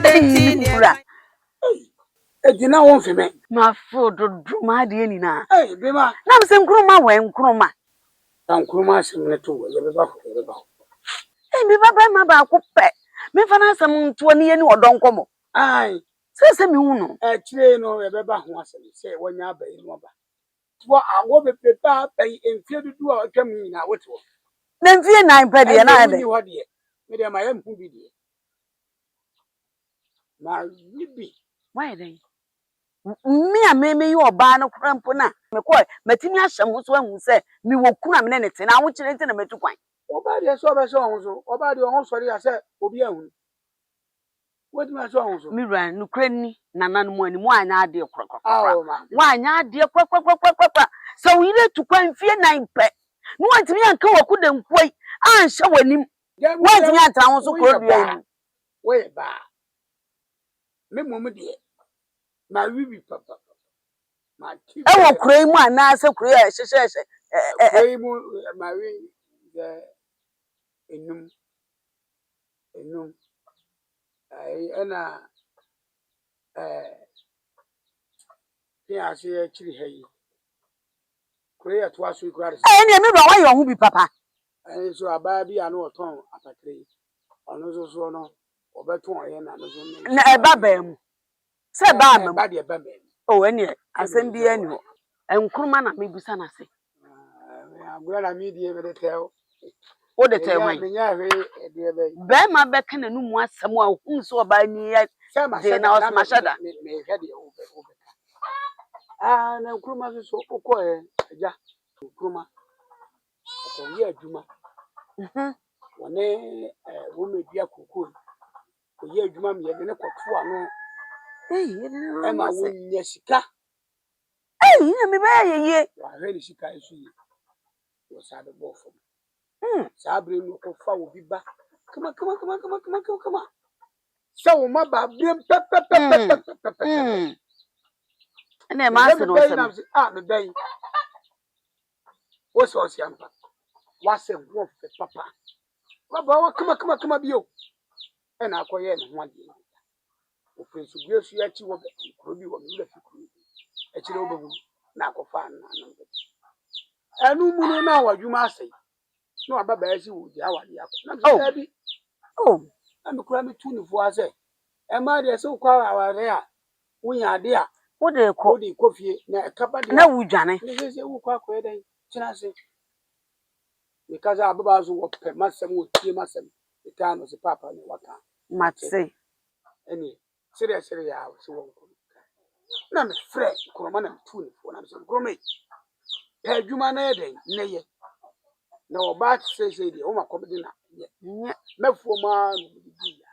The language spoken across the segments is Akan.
denti kura. Ejina won fe me. Ma fodo druma de ni na. Bema. Na me se nkruma we nkruma. Tan kuruma asem ne to ye be ba ho ye be ba ho. Me baba ma ba ko pe. Me fa na asem nto ne ye ni odonkomo. Ai. Se me hu no. Chire no ye be ba ho asem se wonya abai no ba. Wo awo be pe ba bai enfie dudu a otwam nyina wote wo. Na mfie nan pe de na ade. Ni ho de. Me de ma yam hu bi de. Na bibi. Why then? Me a me yi oba no krampo na. Me ko matimi ahyem ho so ahu se me wo kuna me ne te na wo kire nte na metu kwan. Oba de so be so ho so. Oba de ho sori ya se obi ahun. Wodi ma so ho so. Me ran no kranni nanan mu ani mu anya ade krokro. Ma. Wa anya ade krokro. So we ile tu kwan fie nan pe. No antimi anka wakuda nkuoi anhye wanim. Wa antimi atra ho so kro bia ni. We ba. Me mom de. Ma wibi papa. Ma ti. E wo kro mu ana se kro ya hyehye. Kro mu ma wi de enum. Ai ana ya se chiri hayi. Kro ya to aso ikura. Ne me bra wa yo ho bi papa. Ai so aba bi anu oton apatre. Ono so no obeton ye na no so na eba ba mu se ba ma ba de ba ba o eni asem bi ani ho enkuruma na mebusa na se agora na mi die be de tel o de tel wan me nya hwe de be ba ma be kana nu mu asem a hu so ba ni ya de na os mashada me hwe de o be na nkuruma so okọ ja nkuruma ko ye adwuma wone wo medua kokoi ko ye adwuma me ye de ne koto ano e ma wo nya sika na me ba ye wa hwe ni sika isu yi wo sa de bo fo sa bre no ko fa wo bi ba kama sa wo ma ba bre pe ene ma se no se me dai wo so si ampa wa se wo fe papa wa ba wa kama bio e na akoye ne ho ade o prince biesu ya chi wo be kro bi wo mi da fikuru e chire obagu na akofa na anu mu no na wadwuma asai no ababa ya si wo di awade akọ na bi na me kura me tu ni fo ase e ma de se kwa awade a wunya ade a wo de kofie na kaba de na wudwane ne se wo kwa ko den kina se because ababa so wo pe masem wo tie masem e ka no se papa ne waka matse eni serious ya so wo ko na me frɛ kroma na tu ni fo na me se kroma pe adwuma na ye den ne ye na oba se de o makobe de na ye mefuo ma bi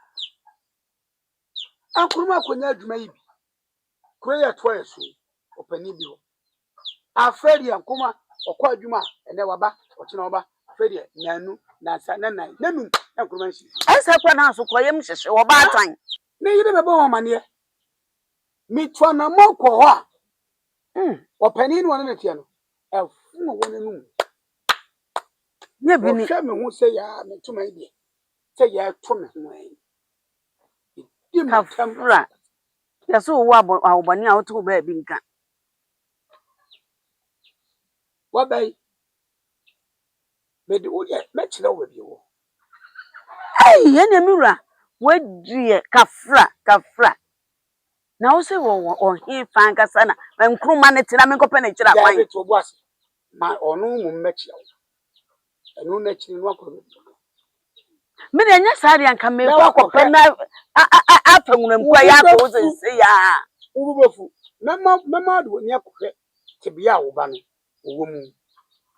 akroma konya adwuma yi bi kro ya to yeso opani bi ho afredi ankoma okọ adwuma ene waba okina oba afredi nanu na sa na nanu akroma nsi esa kwa na so koyem hyehye wo ba atan ne yire be bo mane mi twa na moko ho a opani no na tie no efu no wona nu nye bi ni hwe me hu se ya me tuma ide se ya to me ho di ma kafra ya so wo abobani a wo to ba bi nka wa bai me di wo ye me kire wo bi wo ye na miura wadie kafra na wo se wo he fan kasa na nkruma ne tena me kope na kira kwan ya to bo ase ma onu mu mmechi wo enu na kire no akọ me de nya sare anka me ko kope na afanwuna mkwa ya ko zense ya urubefu mema do ni akọhwe tebia wo ba no wo mu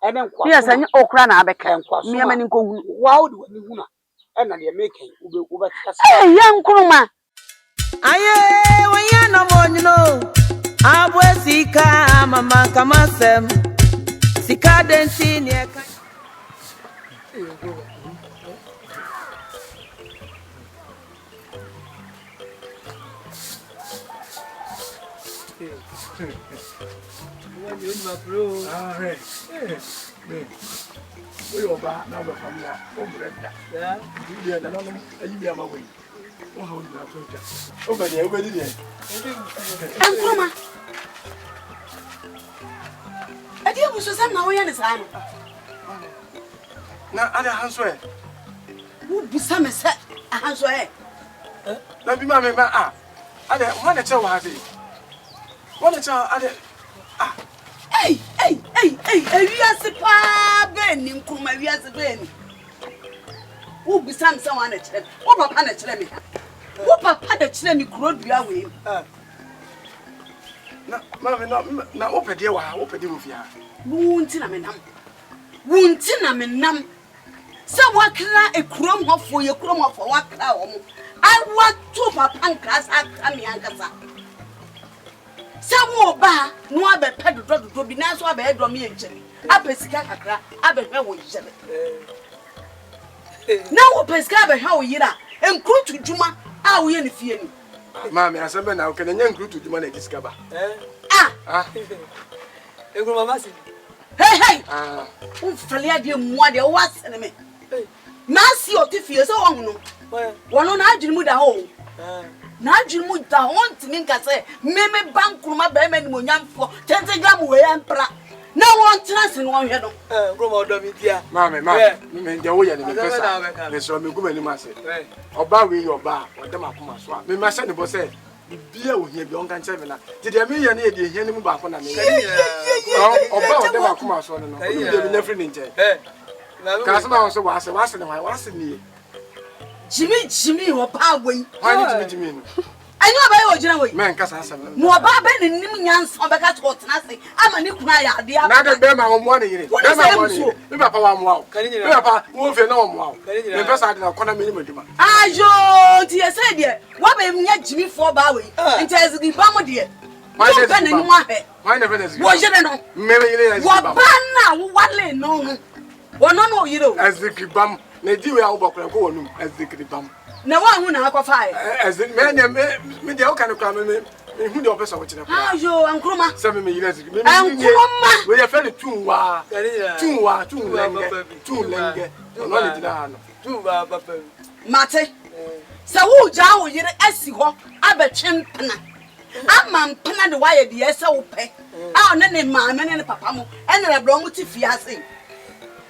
ene nkwa yes anya okra na abeka me amani nko hu wa wo do ni hu na ena de make wo be kasa ya nkruma aye wanya na monyo abwe sika mama kama sem sika denti ni eka we oba na ba famia o brenda ya na no ayi bia ma we Enkroma. Adi abuso sam na wo ye ne saa no. Na ada hanso e. Wo busa me se ahanso e. Na bi ma me ba ah. Ada mo na che wa ade. Wo na che ada ah. Hey, wiase pa ben ni nkroma wiase ben. Wo busa me se wa na kire. Wo papa na kire me. Wo papa da kire me kuro dua we. Na opede wa opede mo fia. Wunti na me nam. Se wakra ekurom hofo ye kurom hofo wakra wo mo. Awa to papa nkasa akami ankasa. Se wo ba no abe pedododo bi na so abe edom ye nkyere. Apesika kakra abe hwe wo yere. Na wo pesika abe hwe wo yira. Enkrutu djuma a wo ye ne fie ni. Mama asembe na okene nya nkrutu djuma na disika ba. Ego mama si. Hey. Ufale ade muade wo asene me. Masi otifie so wo no. Wono na adwirimu da ho. Na adwirimu da ho ntimi nkase meme bankruma ba ema ni monyamfo 20 gram we empra. Na won trance no hwe no. Groma odo mi dia. Mama me ndia wo ya ne pesa. Le so me guma ni ma se. Oba we oba odam akoma so a. Me ma se ne bo se bia wo hia bi on kan cheme na. Dide me ye na ye de hia ni mu ba ko na me. Oba odam akoma so no no. Obi de bi na fri ni nche. Ka sama won so wa se ni. Jimmy wo pa we. Why Jimmy no? Anyo abaye ogina we. Men kasa asem. Mo ba be ne nim nyansa obeka to tena se ama ni kuna ya ade aba. Na de be ma mo ne yire. Be ma mo ne. Be papa wa mo awo. Be papa wo fe na wo mo awo. Me pesa ade na kona me ni maduma. Ayo ti e say de wa be nya Jimmy fo ba we. Nti ezigi ba mo de. Why be na ni mo ahe. Why never ezigi. Wo yire no. Me yire ezigi ba. Wo ba na wo wale no no. Wo no no yire o. Ezigi bam. Na di we awo bokra ko wonum ezigi bam. Na wa hu na akwafa e. Ezigi me de o kan kwa me hu de o pesa wo kire kwa. Ayo ankroma. Se me yire ezigi. Ankroma. We ye fe ni tunwa lenge. No le dina ha no. Tunwa papa. Mate. Se wo ja wo yire asi ho abetwempena. Ama mpena de wa ye de ese wo pe. A one ne maame ne papa mo ene na bro mo ti fi ase.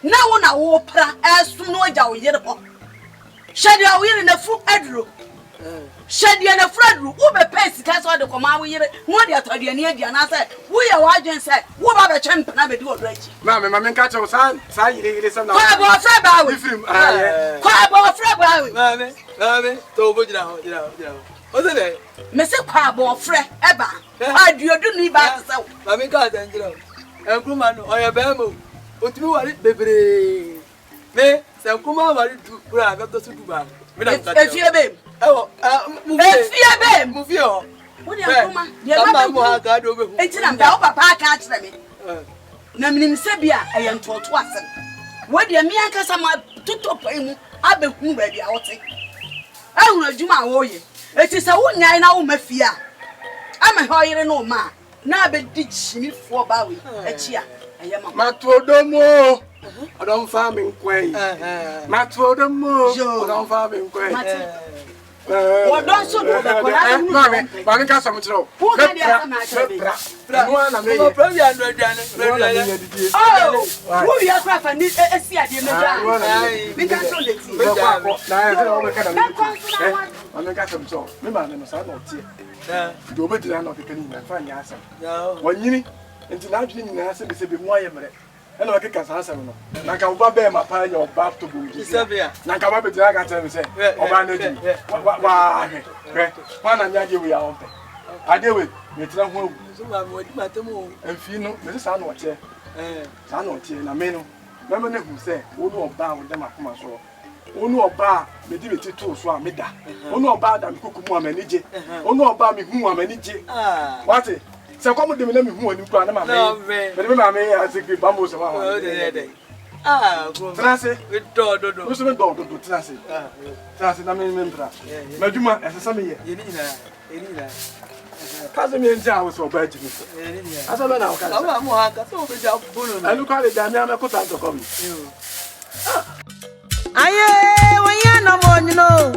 Na wo na wo pra esum no ja wo yire ho. Shedia wo yire na fu aduro. Shedia na fu aduro wo be pesi ka so de koma wo yire mo de atode ne adia na say wo ye wa adwen say wo ba be chempena be di wo achi. Mama nka che wo sa yire sam na. Kwa bo fra ba we. Kwa bo fra ba we. Mame to bo jira ho. O se de Me se kwa bo fra eba. Aduodu ni ba se wo. Mame ka ta njira. Enkruma no oye be mo. Otimi wari bebre. Me se enkruma wari du bra be to su du ba. Me na ka. Efie be. Ewo Efie be. Mu fie ho. Wo de enkruma. Ye ba mo ha ka do be hu. Enti na ba wo papa aka akire me. Na minim se bia eye ntoto asem. Wo de mi ankasa ma tutopa mu abehu ba bia wote. Ehunu adwuma wo ye. Eti se wo nyan na wo mafia. Ama ho yire no ma. Na be di chimifo ba we. Echi a eye mama. Matodomo. Odon fa me nkwen. Matodomo. Odon fa me nkwen. Wo don so do be ko na hu. Mama nka sam kire o. Wo ka dia sama akire. No na me. Mo problem ya no aduane. Oh, wo ya kwa fa ni esi ade me da. Me ka so le ti. Na ya o me ka na. Me kon so na wa. Mama nka sam so. Me ma no sa na otie. Do be dira na o kekani na fa nya asam. Wanyini nti na adwene nyina se be se be mu ayemre. Ena wakeka sa asam no. Na ka oba be ma pa nya oba to bom ji. Na ka ba be dira ka tell me say oba na di. Wa he. Wa na nya de we ya on pe. Ade we me tira ho agu. So ma mo di matemo. Amfi no me sa na o che. Sa na o che na me no. Na me na hu say wo no oba wo dem akoma so. Onu oba me di beti to so a me da. Onu oba da me kokumu amanije. Onu oba me hu amanije. What? Se kwa mu de me na me hu ani kura na ma me. Me ma me azigbe bambo so ma. Go. Trase. We do. Wo so me do trase. Trase na me mbra. Maduma esesa me ye. Ye ni na. Kaze me nja wo so ba ji me. Ye ni na. Asa me na o kaze. Aba mo ha ka so be ja bono. Anu kwa le da me amekota to come. Aye, when you no more, you know.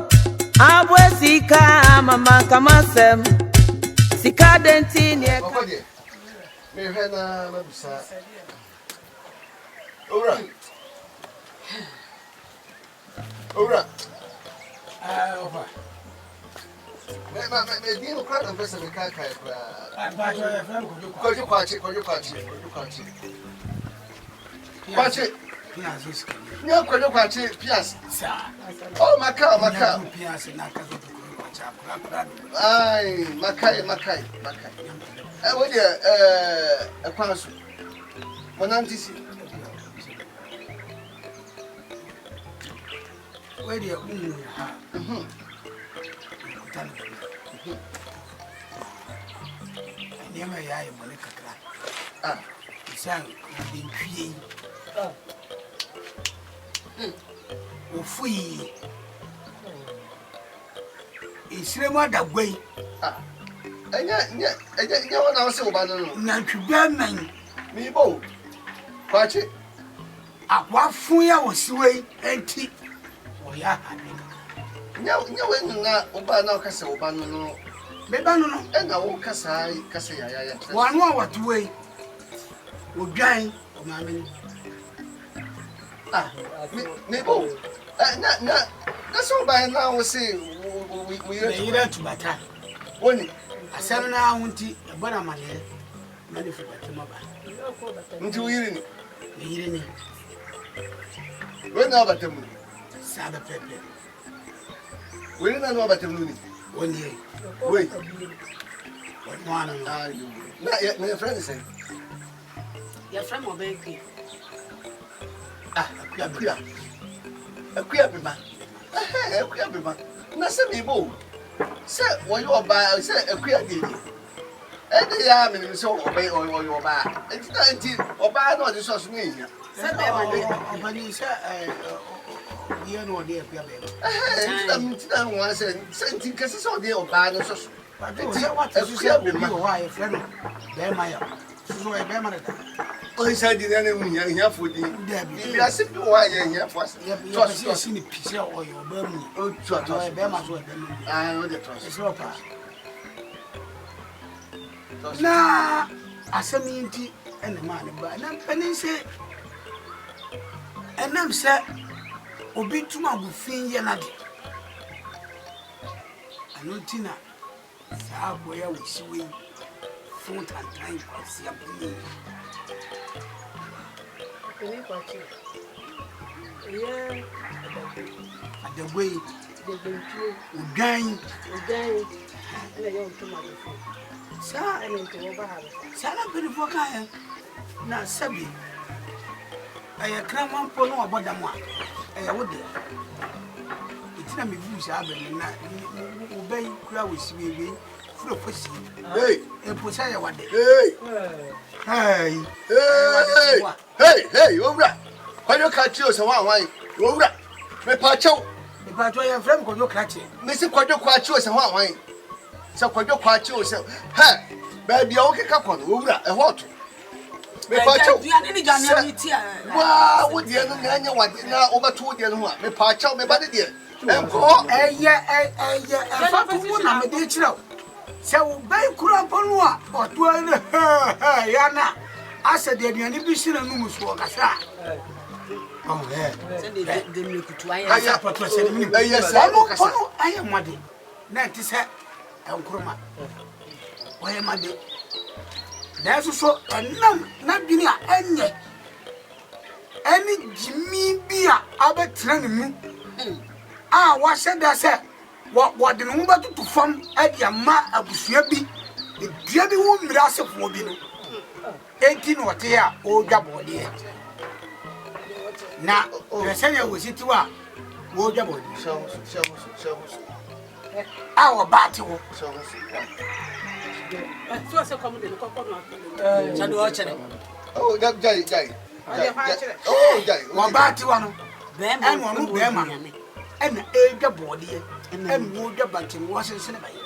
abwe sika mama kama sem sika denti ne Okode. Me hwe na mabusa. Ora. Ora. Opa. Me di no kwada pesa me kai kai pra. Ba jo ya fa ko Kwachi. Kwachi. pias is kan. Nya kwachi pias. Sa. Oh, maka. Pias na ka zo ko cha kura. Ai, makai. Wo de ekwanso. Monantisi. Where you ha. Nyama ya yi mole kakra. Ah, Isan din kwie. Ofui. Isrema da gwai. enya wana wose oba no. Na twba man. Mi bo. Kwachi. Akwa fun ya wosiwe enti. Oya ha ni. Nya we na oba na okasa oba no. Beba no no. Ena wo kasa ya. Wanu awatuwe. Odwan o ma meni. Ah, mi bo. Na so ba na wo se we Ira tubata. Woni. Asam na ahunti ebona mane. Mane fu batema ba. Nti uyiri ni. Yire ni. We na abatemu. Sabe pepe. We na no abatemu ni. Woni. We. Mwana. Na friend say. Your friend will be quick. Ah, akuya beba. Akuya beba. Na se mi bo. Se wo yo ba, se akuya di. Ede ya me ni se wo ba. Enti oba na odi so so ni nya. Se be ma de. Obani se ye no de akuya beba. Enti na nwa se enti kese se odi oba no so so. Enti akuya beba wo aye friend. Be ma ya. So e be ma da. O isa di na mu nya fodi. Bi ase bi wa ye nya fo ase. To si ni pise o yo ba mu. O to E be ma so e be mu. Ah, o de trust. It's not pa. Na asemi nti ene ma ne ba na mpani se enam se obi tuma bu fin ye na de anoti na sa boya wo siwe fun tantan kwasi abuni Kini kwachi. Yeah. adagwe The bench. udan Then na yo tuma de fu. sa Ene to ba ha. sa na pedi fo kan na sabi aya kraman po no oboda mo a aya wode itina me vu sa abel na ubei kura wo siwe furo fosi Hey, e po sa ya wade hey. hey Hey, owura. Kwayo ka chi o se wan owura. Me pa chew. e pa to ya frame ko jo krache Me si kwayo kwa chi o se wan. Se kwayo kwa chi o se. He, ba bia o keka ko no owura e hot. Me pa chew. Ya ni jana ni ti a. Wa, wo die no na nya wade na o ba to die no ho a. Me pa chew me ba de die. Enko. eye fa to mo na me de chiro se ubei kura po no a oto ene ya na asa de aduane bi sira no muso kasa oh Se de me kutu aye. Aya pato se ni Eye se ono o kasa. ono aye made na ti se enkroma oye made na so enam na dwini a enye eni jimi bi a abetra ne mu a wa se da se wo de no ba tutu fam ade ama abusua bi edua bi wo mmira asefo bi no enti no te a o dwabode na rese ya wo sitiwa wo dwabode Show. a wo ba te wo So se come de ko no. Cha do o chere. Oh, jai. Oh, jai. wo ba te wo no Be en ma wo no be ma no en e dwabode en wo dwabante wo sensene ba ye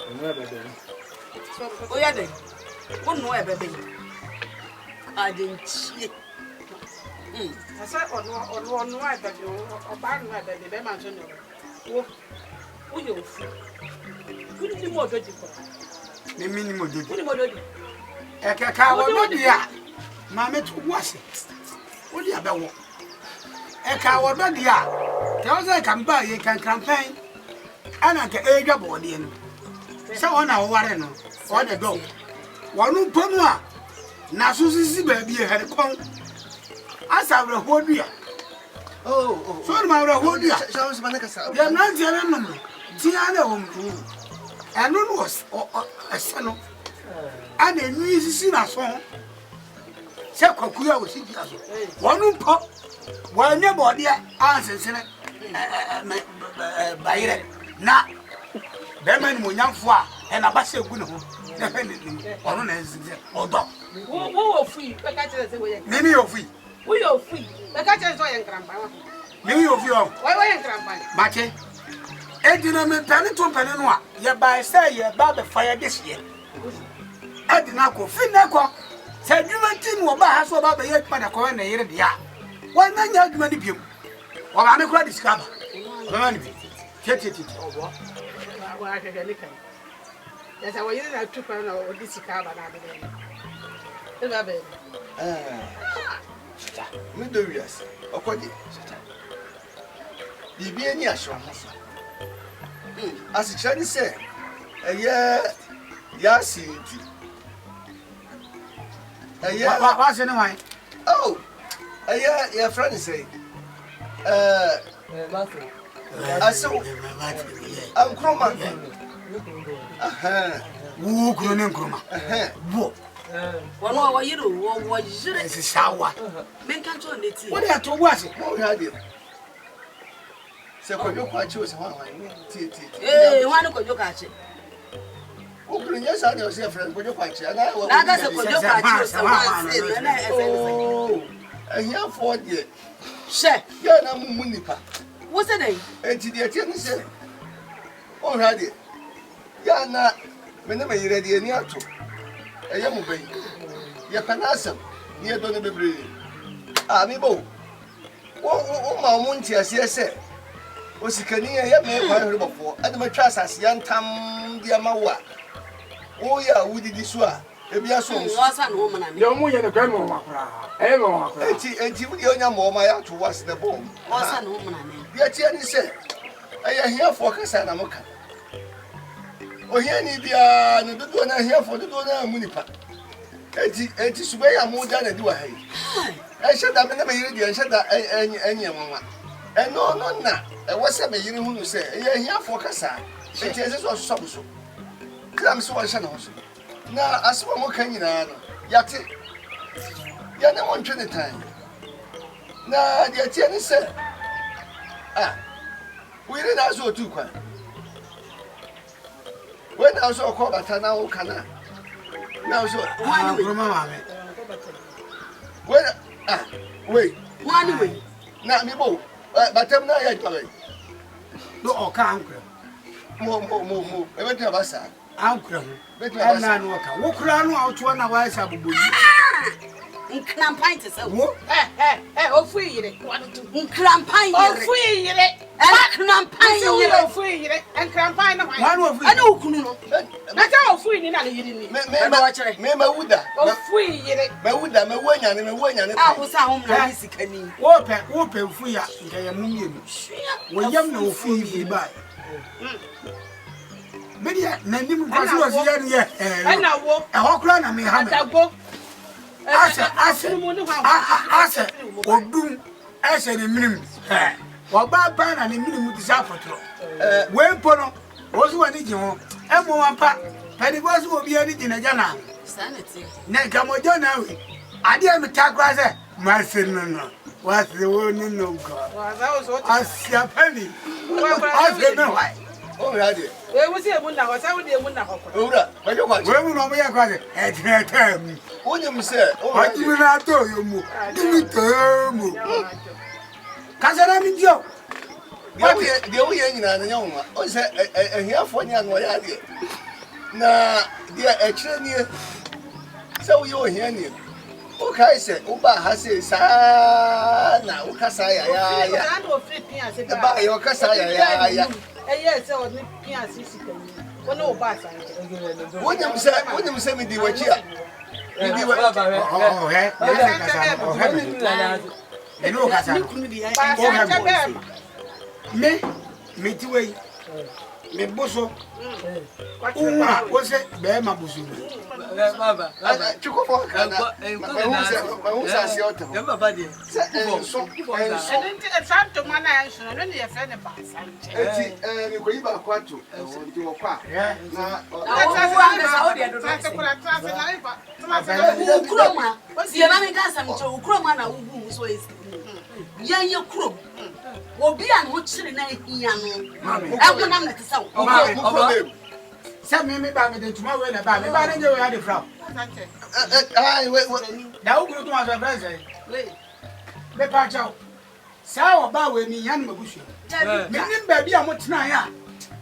O ya de. Wo no e be be. Adenchi. Asa ono ai da o ba no ai da be ma so no. Wo Who you? Who did you want to do? The minimum did. Who did you do? A coward, dear. Mamma to wash it. What do you about? A coward, dear. Tell us I can buy, you can campaign. And I can aid your body. So on our warren, or the dog. One Poma. Now, Susie baby had a con. As I will hold you. Oh, So my hold you. Sounds like a They are not the animal. Tiana, and one was a son. And a music a song. So, Cocuya was one pop. One your body answers by it. Now, Beman will young for and a basso good definitely on or dog. Who free? The catcher is away. Many of we. We are free. The catcher is away and grandpa. Many of you. Why and grandpa? Mate. Edina penny to penanoa. Ye by say ye about the fire this year. Edinaco, Finaco. Said you went in what has about the yet Panaco and the year. Why not you many people? Or I'm a quite discover. Get it. Yes, I was using a 2 pound or this car. Midorias, or what? The Bienni assurance. As a Chinese say, a year, Yassi. A year, What's in my oh, a year, your friend say, I saw I'm Chroma. who couldn't come. One more you know, what is it? It's a shower. Men can't turn it. What are to watch it? Oh, had you. So, you quite choose one. Eh, one of your catch it. Oh, yes, I know your friend, but you're quite and I will. Now that's a good catch. Oh, and here for you. Share. You're not Munipa. What's the name? And to the attendant said, oh, had it. You're not, whenever you're ready, and you're to a young baby. You're panasam, near Donna Bibri. Ah, me bo. Oh, my Monty, as you said, was a canoe, I made before, and my trust as young Tam Diamawa. Oh, yeah, who did this one? If you are so, Was an woman. Your mother and the grandma. Everyone. and you will young more to watch the bone. Was an woman. Yet, he said, I am here for Casanamoka. Oh, here, Nibia, and the donor here for the donor Munipa. And this way I'm more than a do. I said, I'm never heard and said that any mamma. And no, I was a man who say, I am here for Casa. It is also so. Come so I shall also. Now, as one more can you know, Yati. Yana one train time. Now, the attendant said, ah, we didn't ask you too quick. When I saw a call at Tana Cana. Now, so, when, ah, wait, One way. not me both, but I'm not yet. No, can't. More, everything of us. Uncle, better than Walker. Walk around out to one of us. In Crampine to say, Oh, free it. in Crampine, Oh, free it. and Crampine, Oh, free it. And Crampine. One of I know Kuno. That's all free in it. You didn't. Member Wooda, Oh, free it. Mewuda, Mewanya, and Mewanya. I was at home, basically. Open free up. When you know free by. Media, Nandim was here. And now walk. A hawk run, I may have I go. Asa, or doom, as a minimum. While bad pan and a minimum is up for when Pono was one idiom, and one part, Penny was will be anything a jana. Sanity. Nakamojana, I didn't attack Raza, my son. What's the one in no God? That was what I see a penny. I don't know why. Oh, Raddy. Where was it? When I was out there, when I was Ura, but you watch. Where will I got it? At that time. What you say? What do you not do? You move. Do it to Casara in Joe. The only young man, oh, say, a here for young Wayadi. Now, dear, a train so you hear me. Okay, say, Uba has a sana, Ukasaya, I know 50 years buy your Casaya, Ɛyɛ sɛ ɔne pia sisi kan. Wɔne wo ba san. Wonyam sɛ medi wachi a. Medi wachi. Me tiwe. Me boso. Uma, você bem ma boso. Baba. Chukufo kana. Usa si ota. Ya baba de. Ɛnti santo mana ya nso no ne yɛ fɛ ne ba san. Eti me koyi ba kwato. Nti wo kwa. Na Ukroma. Sie na me gasa me che ukroma na wugu so esi. Yanye krom. Obi a no chire na ehia no. Ekonam na tesa wo. Say me ba me de tuma we na ba me ba na je we ade fra. Da uguru tuma so fra say. Me pa chao. Sa wo ba we mi yan mabusu. Me nim ba bi a mo tena ya.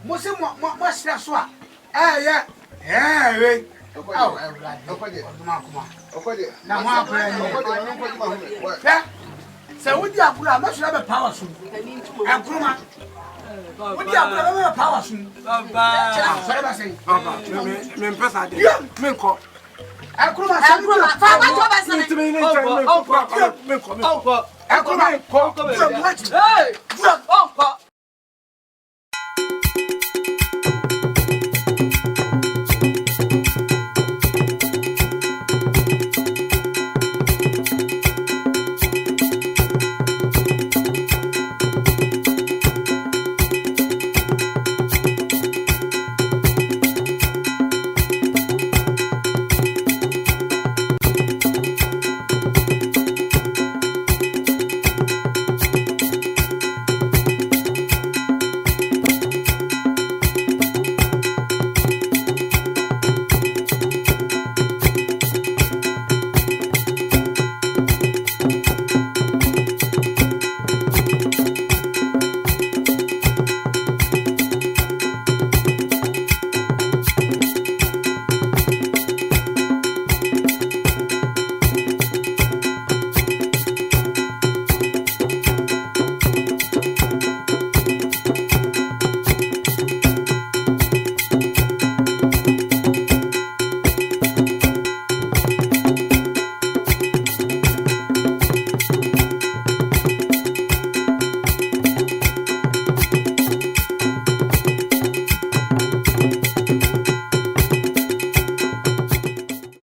Mo se mo sra so a. We. Na mo akora ni. Say wo di akura ma sra be power so. Akuruma. Wo di akura be power so. Baba. Sorry ba say. Papa, me mpesa de. Me nko. Akuruma fa ba to ba san. Me nko. Akuruma. Hey!